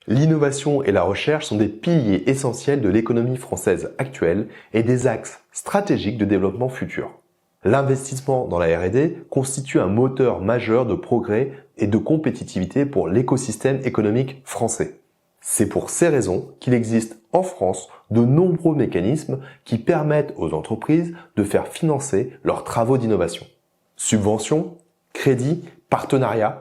L'innovation et la recherche sont des piliers essentiels de l'économie française actuelle et des axes stratégiques de développement futur. L'investissement dans la R&D constitue un moteur majeur de progrès et de compétitivité pour l'écosystème économique français. C'est pour ces raisons qu'il existe en France de nombreux mécanismes qui permettent aux entreprises de faire financer leurs travaux d'innovation. Subventions, crédits, partenariats.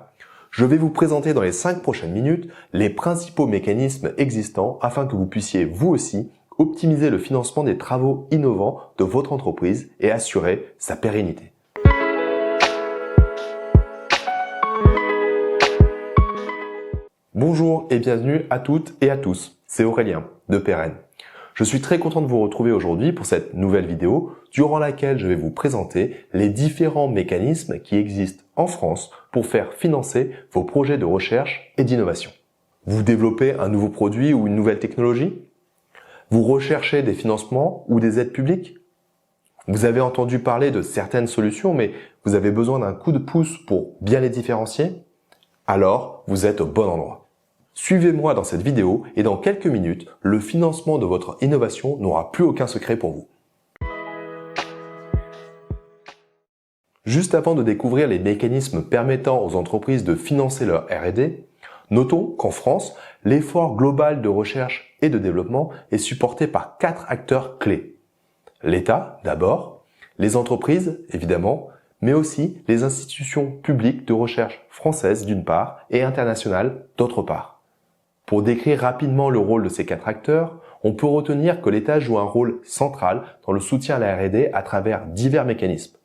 Je vais vous présenter dans les 5 prochaines minutes les principaux mécanismes existants afin que vous puissiez vous aussi optimiser le financement des travaux innovants de votre entreprise et assurer sa pérennité. Bonjour et bienvenue à toutes et à tous, c'est Aurélien de Pérenne. Je suis très content de vous retrouver aujourd'hui pour cette nouvelle vidéo durant laquelle je vais vous présenter les différents mécanismes qui existent en France pour faire financer vos projets de recherche et d'innovation. Vous développez un nouveau produit ou une nouvelle technologie? Vous recherchez des financements ou des aides publiques? Vous avez entendu parler de certaines solutions, mais vous avez besoin d'un coup de pouce pour bien les différencier? Alors, vous êtes au bon endroit. Suivez-moi dans cette vidéo et dans quelques minutes, le financement de votre innovation n'aura plus aucun secret pour vous. Juste avant de découvrir les mécanismes permettant aux entreprises de financer leur R&D, notons qu'en France, l'effort global de recherche et de développement est supporté par 4 acteurs clés. L'État, d'abord, les entreprises, évidemment, mais aussi les institutions publiques de recherche françaises d'une part et internationales d'autre part. Pour décrire rapidement le rôle de ces 4 acteurs, on peut retenir que l'État joue un rôle central dans le soutien à la R&D à travers divers mécanismes.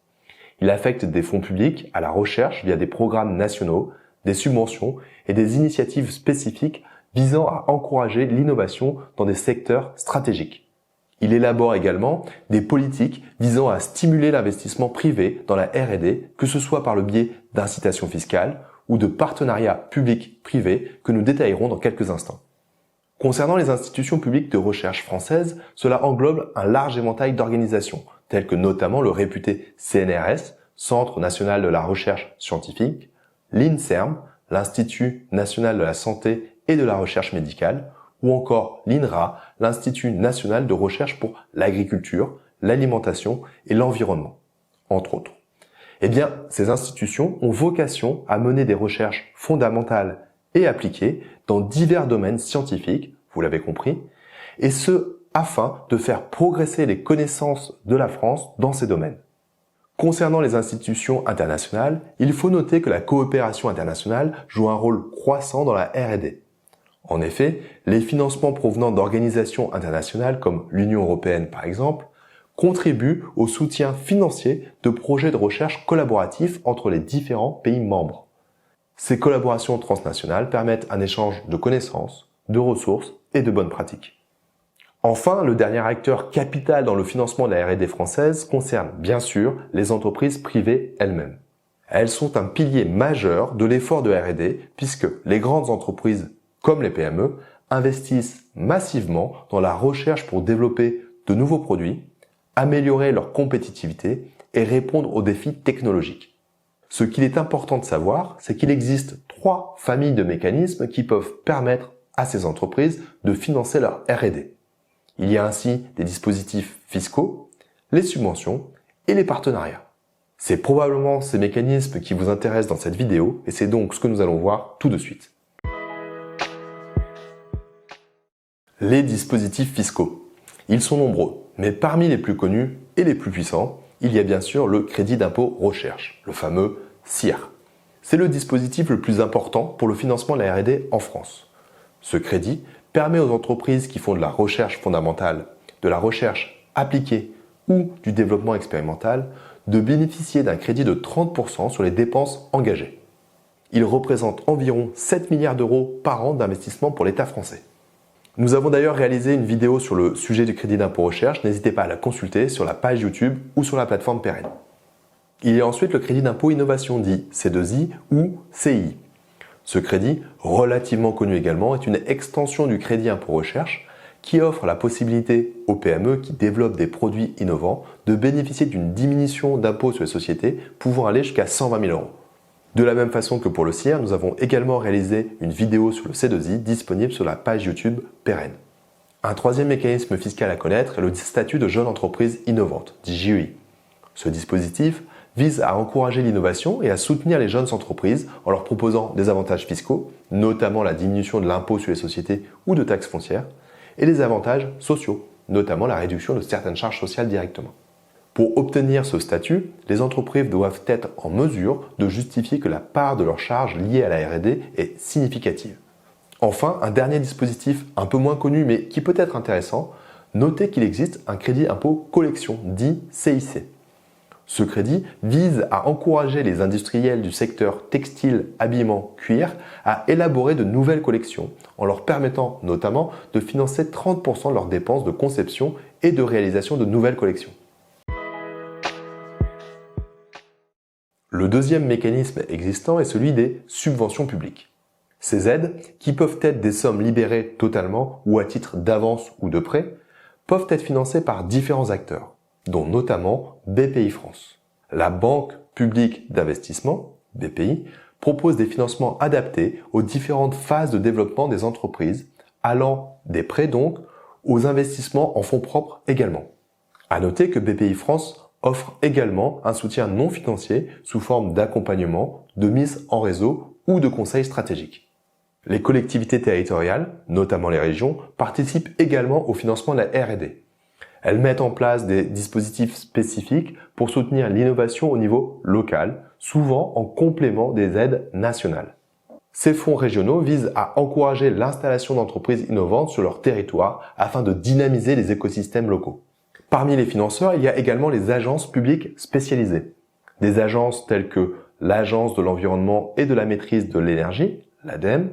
Il affecte des fonds publics à la recherche via des programmes nationaux, des subventions et des initiatives spécifiques visant à encourager l'innovation dans des secteurs stratégiques. Il élabore également des politiques visant à stimuler l'investissement privé dans la R&D, que ce soit par le biais d'incitations fiscales ou de partenariats publics-privés que nous détaillerons dans quelques instants. Concernant les institutions publiques de recherche françaises, cela englobe un large éventail d'organisations, telles que notamment le réputé CNRS, Centre national de la recherche scientifique, l'INSERM, l'Institut national de la santé et de la recherche médicale, ou encore l'INRA, l'Institut national de recherche pour l'agriculture, l'alimentation et l'environnement, entre autres. Eh bien, ces institutions ont vocation à mener des recherches fondamentales et appliquées dans divers domaines scientifiques, vous l'avez compris, et ce, afin de faire progresser les connaissances de la France dans ces domaines. Concernant les institutions internationales, il faut noter que la coopération internationale joue un rôle croissant dans la R&D. En effet, les financements provenant d'organisations internationales comme l'Union européenne par exemple, contribuent au soutien financier de projets de recherche collaboratifs entre les différents pays membres. Ces collaborations transnationales permettent un échange de connaissances, de ressources et de bonnes pratiques. Enfin, le dernier acteur capital dans le financement de la R&D française concerne bien sûr les entreprises privées elles-mêmes. Elles sont un pilier majeur de l'effort de R&D puisque les grandes entreprises, comme les PME, investissent massivement dans la recherche pour développer de nouveaux produits, améliorer leur compétitivité et répondre aux défis technologiques. Ce qu'il est important de savoir, c'est qu'il existe 3 familles de mécanismes qui peuvent permettre à ces entreprises de financer leur R&D. Il y a ainsi des dispositifs fiscaux, les subventions et les partenariats. C'est probablement ces mécanismes qui vous intéressent dans cette vidéo et c'est donc ce que nous allons voir tout de suite. Les dispositifs fiscaux. Ils sont nombreux, mais parmi les plus connus et les plus puissants, il y a bien sûr le crédit d'impôt recherche, le fameux CIR. C'est le dispositif le plus important pour le financement de la R&D en France. Ce crédit permet aux entreprises qui font de la recherche fondamentale, de la recherche appliquée ou du développement expérimental de bénéficier d'un crédit de 30% sur les dépenses engagées. Il représente environ 7 milliards d'euros par an d'investissement pour l'État français. Nous avons d'ailleurs réalisé une vidéo sur le sujet du crédit d'impôt recherche, n'hésitez pas à la consulter sur la page YouTube ou sur la plateforme Pérenne. Il y a ensuite le crédit d'impôt innovation dit C2I ou CI. Ce crédit, relativement connu également, est une extension du crédit impôt recherche qui offre la possibilité aux PME qui développent des produits innovants de bénéficier d'une diminution d'impôt sur les sociétés pouvant aller jusqu'à 120 000 euros. De la même façon que pour le CIR, nous avons également réalisé une vidéo sur le C2I disponible sur la page YouTube Pérenne. Un troisième mécanisme fiscal à connaître est le statut de jeune entreprise innovante, dit JEI. Ce dispositif vise à encourager l'innovation et à soutenir les jeunes entreprises en leur proposant des avantages fiscaux, notamment la diminution de l'impôt sur les sociétés ou de taxes foncières, et des avantages sociaux, notamment la réduction de certaines charges sociales directement. Pour obtenir ce statut, les entreprises doivent être en mesure de justifier que la part de leurs charges liées à la R&D est significative. Enfin, un dernier dispositif un peu moins connu mais qui peut être intéressant, notez qu'il existe un crédit impôt collection, dit CIC. Ce crédit vise à encourager les industriels du secteur textile, habillement, cuir à élaborer de nouvelles collections en leur permettant notamment de financer 30% de leurs dépenses de conception et de réalisation de nouvelles collections. Le deuxième mécanisme existant est celui des subventions publiques. Ces aides, qui peuvent être des sommes libérées totalement ou à titre d'avance ou de prêt, peuvent être financées par différents acteurs, dont notamment BPI France. La Banque publique d'investissement, BPI, propose des financements adaptés aux différentes phases de développement des entreprises, allant des prêts donc aux investissements en fonds propres également. À noter que BPI France offre également un soutien non financier sous forme d'accompagnement, de mise en réseau ou de conseils stratégiques. Les collectivités territoriales, notamment les régions, participent également au financement de la R&D. Elles mettent en place des dispositifs spécifiques pour soutenir l'innovation au niveau local, souvent en complément des aides nationales. Ces fonds régionaux visent à encourager l'installation d'entreprises innovantes sur leur territoire afin de dynamiser les écosystèmes locaux. Parmi les financeurs, il y a également les agences publiques spécialisées. Des agences telles que l'Agence de l'environnement et de la maîtrise de l'énergie, l'ADEME,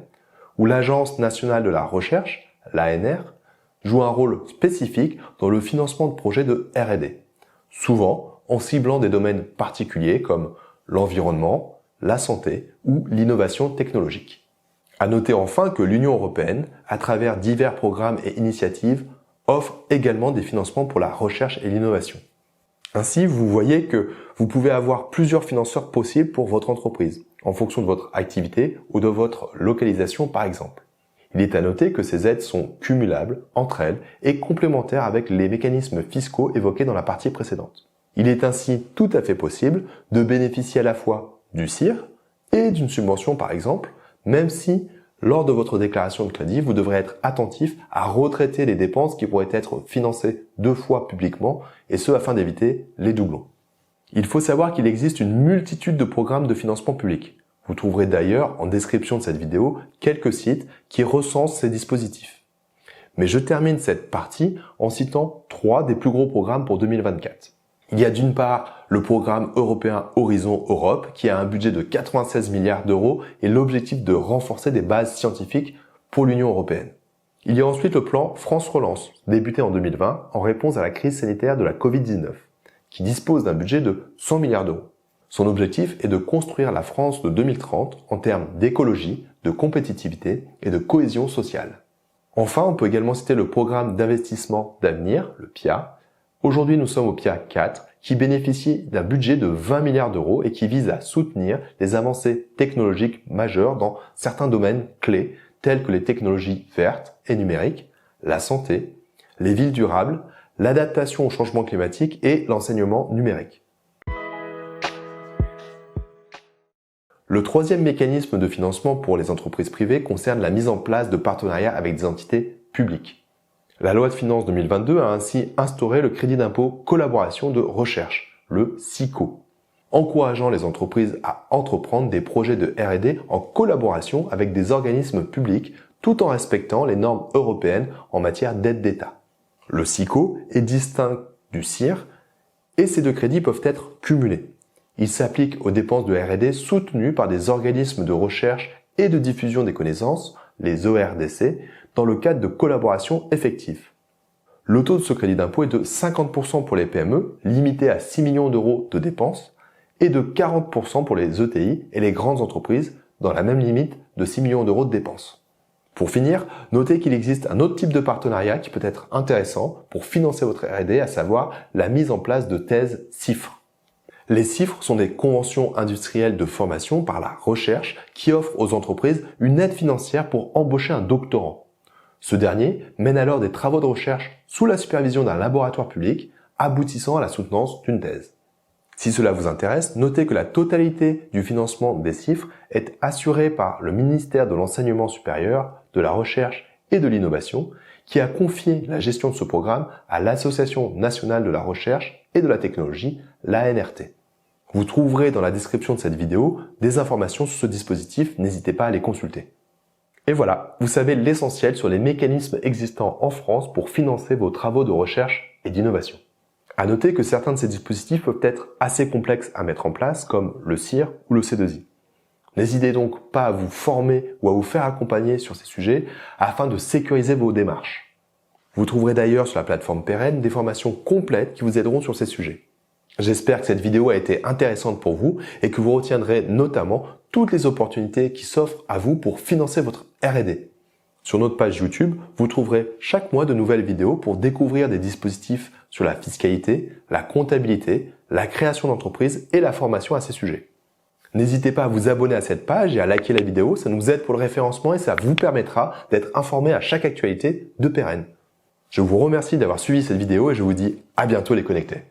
ou l'Agence nationale de la recherche, l'ANR, jouent un rôle spécifique dans le financement de projets de R&D, souvent en ciblant des domaines particuliers comme l'environnement, la santé ou l'innovation technologique. À noter enfin que l'Union européenne, à travers divers programmes et initiatives, offre également des financements pour la recherche et l'innovation. Ainsi, vous voyez que vous pouvez avoir plusieurs financeurs possibles pour votre entreprise, en fonction de votre activité ou de votre localisation par exemple. Il est à noter que ces aides sont cumulables entre elles et complémentaires avec les mécanismes fiscaux évoqués dans la partie précédente. Il est ainsi tout à fait possible de bénéficier à la fois du CIR et d'une subvention par exemple, même si lors de votre déclaration de crédit, vous devrez être attentif à retraiter les dépenses qui pourraient être financées 2 fois publiquement, et ce afin d'éviter les doublons. Il faut savoir qu'il existe une multitude de programmes de financement public. Vous trouverez d'ailleurs en description de cette vidéo quelques sites qui recensent ces dispositifs. Mais je termine cette partie en citant 3 des plus gros programmes pour 2024. Il y a d'une part le programme européen Horizon Europe qui a un budget de 96 milliards d'euros et l'objectif de renforcer des bases scientifiques pour l'Union européenne. Il y a ensuite le plan France Relance, débuté en 2020 en réponse à la crise sanitaire de la Covid-19, qui dispose d'un budget de 100 milliards d'euros. Son objectif est de construire la France de 2030 en termes d'écologie, de compétitivité et de cohésion sociale. Enfin, on peut également citer le programme d'investissement d'avenir, le PIA. Aujourd'hui, nous sommes au PIA 4, qui bénéficie d'un budget de 20 milliards d'euros et qui vise à soutenir les avancées technologiques majeures dans certains domaines clés, tels que les technologies vertes et numériques, la santé, les villes durables, l'adaptation au changement climatique et l'enseignement numérique. Le troisième mécanisme de financement pour les entreprises privées concerne la mise en place de partenariats avec des entités publiques. La loi de finances 2022 a ainsi instauré le crédit d'impôt collaboration de recherche, le CICO, encourageant les entreprises à entreprendre des projets de R&D en collaboration avec des organismes publics tout en respectant les normes européennes en matière d'aide d'État. Le CICO est distinct du CIR et ces deux crédits peuvent être cumulés. Il s'applique aux dépenses de R&D soutenues par des organismes de recherche et de diffusion des connaissances, les ORDC, dans le cadre de collaboration effective. Le taux de ce crédit d'impôt est de 50% pour les PME, limité à 6 millions d'euros de dépenses, et de 40% pour les ETI et les grandes entreprises, dans la même limite de 6 millions d'euros de dépenses. Pour finir, notez qu'il existe un autre type de partenariat qui peut être intéressant pour financer votre R&D, à savoir la mise en place de thèses CIFRE. Les CIFRE sont des conventions industrielles de formation par la recherche qui offrent aux entreprises une aide financière pour embaucher un doctorant. Ce dernier mène alors des travaux de recherche sous la supervision d'un laboratoire public, aboutissant à la soutenance d'une thèse. Si cela vous intéresse, notez que la totalité du financement des CIFRE est assurée par le ministère de l'Enseignement supérieur, de la Recherche et de l'Innovation, qui a confié la gestion de ce programme à l'Association nationale de la recherche et de la technologie, l'ANRT. Vous trouverez dans la description de cette vidéo des informations sur ce dispositif, n'hésitez pas à les consulter. Et voilà, vous savez l'essentiel sur les mécanismes existants en France pour financer vos travaux de recherche et d'innovation. À noter que certains de ces dispositifs peuvent être assez complexes à mettre en place, comme le CIR ou le C2I. N'hésitez donc pas à vous former ou à vous faire accompagner sur ces sujets afin de sécuriser vos démarches. Vous trouverez d'ailleurs sur la plateforme Pérenne des formations complètes qui vous aideront sur ces sujets. J'espère que cette vidéo a été intéressante pour vous et que vous retiendrez notamment toutes les opportunités qui s'offrent à vous pour financer votre R&D. Sur notre page YouTube, vous trouverez chaque mois de nouvelles vidéos pour découvrir des dispositifs sur la fiscalité, la comptabilité, la création d'entreprise et la formation à ces sujets. N'hésitez pas à vous abonner à cette page et à liker la vidéo, ça nous aide pour le référencement et ça vous permettra d'être informé à chaque actualité de Pérenne. Je vous remercie d'avoir suivi cette vidéo et je vous dis à bientôt les connectés.